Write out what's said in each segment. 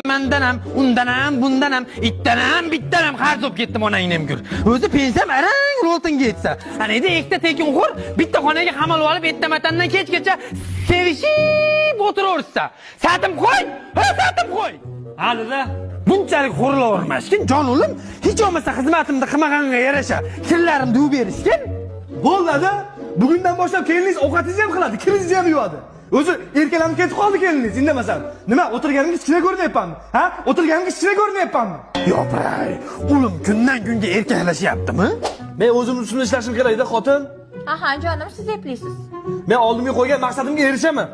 mandanam, undanam, bundanam, ittanam, bittanam qarz olib ketdim onangni gür. O'zi pensiyam arang oltinga yetsa. Ana endi ikkita tekinxo'r bitta xonaga qamalib olib, ettamatandan kechgacha sevishib o'tiraversa. Satim qo'y, satim qo'y. Halida bunchalik xo'rlavermashkin, jonulim, hech olmasa xizmatimni qilmaganga yarasha kirlarimni yuvib berishgan. Bo'ladi. Bugundan boshlab keliningiz ovqatingizni ham qiladi, kiringizni ham yuvadi. O'zi erkalanib ketib qoldi keliningiz, indamasan. Nima, o'tirganingiz kichkina ko'rinyapmanmi? Ha? O'tirganingiz kichkina ko'rinyapmanmi? Yo'q, bray. Ulim kundan kunga erkaklashyaptimi? Men o'zim ustida ishlashim kerak-da, xotin. Aha, jonim, siz eplisiz. Men oldimga qo'ygan maqsadimga erishaman.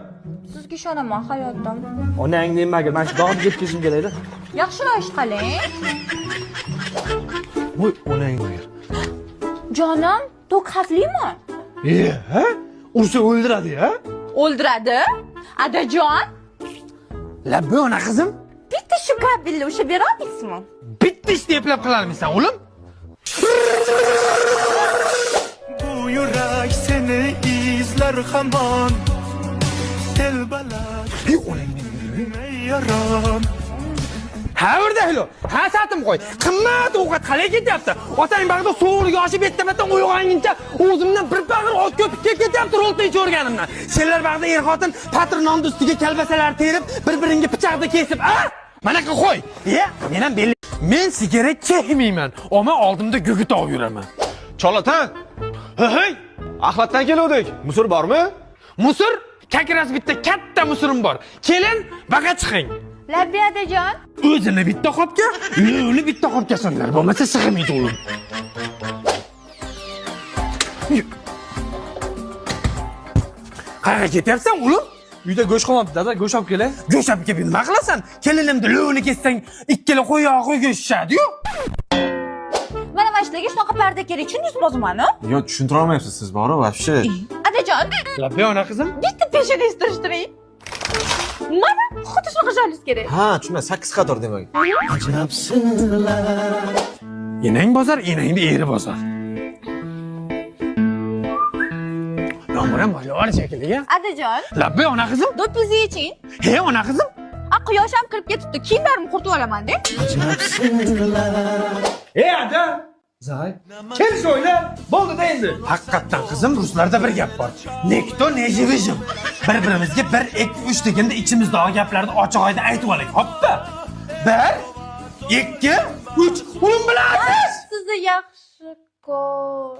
Sizga ishonaman hayotim. Onangni nimaga, men shu dog'ni yetkazishim kerak-da. Yaxshiroq ish qiling. Voy, onang ber. Jonim, to'q xavflimi? Ha? Ursa o'ldiradi, ha? O'ldiradi? Adajon, Labbi ona qizim. bitta shu kabelni o'sha bera olasizmi? Bitta ishni eplab qilarmisan, o'g'lim? Bu yurak seni izler hamon Telbalar Hey, onangni yaram Ha, o'rdahlo. Ha, satim qo'y. Qimmat ovqat qalay ketyapti? Otang bag'da sovuqlik oshib ettamatan uyg'onguncha o'zimdan bir bag'ir ot ko'pib ketyapti rolta ichib o'rganimdan. Senlar bag'da er-xotin patr nonni ustiga kalbasalar terib, bir-biringga pichoqda kesib, a? Mana qo'y. Men ham belli. Men sigaret chekmayman, ammo oldimda gugit olib yuraman. Cholatan. Hey! Axlatdan keluvdik. Musur bormi? Musur, kakras bitta katta musurim bor. Kelin, baqa chiqing. Labbi adajon. O'zini bitta qopga, lo'ni bitta qopga sollar. Bo'lmasa sig'maydi o'g'lim. Qayerga ketyapsan, o'g'lim? Uyda go'sht qolmabdi, dada, go'sht olib kelay. Go'sht olib kelib nima qilasan? Kelinimni lo'ni kessang, ikkala qo'y og'iga tushadi-yu. Mana mashinaga shunaqa parda kerak, tushundingizmi o'zimni? Yo, tushuntira olmayapsiz siz, bori, вообще. Adajon, Labbi ona qizim. bitta peshoningizni turishtiring. Mana xuddi shunaqa joyingiz kerak. Ha, tushunman, 8 qator demak. Enang bozor, enangni eri bozor. Yomg'ir ham boshlar shekilli-ya. Adajon, Labbi ona qizim. do'pingizni yeching. He, ona qizim. Quyosh ham kirib ketibdi. Kiyimlarimni quritib olaman-da. Ey ada. Zay. Kel sho'yla. Bo'ldi-da endi. Haqiqatdan qizim, ruslarda bir gap bor. Nekto ne jivijim. Bir-birimizga 1 2 3 deganda ichimizdagi gaplarni ochiq-oyda aytib olaylik. Hoppa. 1 2 3 ulim bilasiz. Sizni yaxshi ko'r.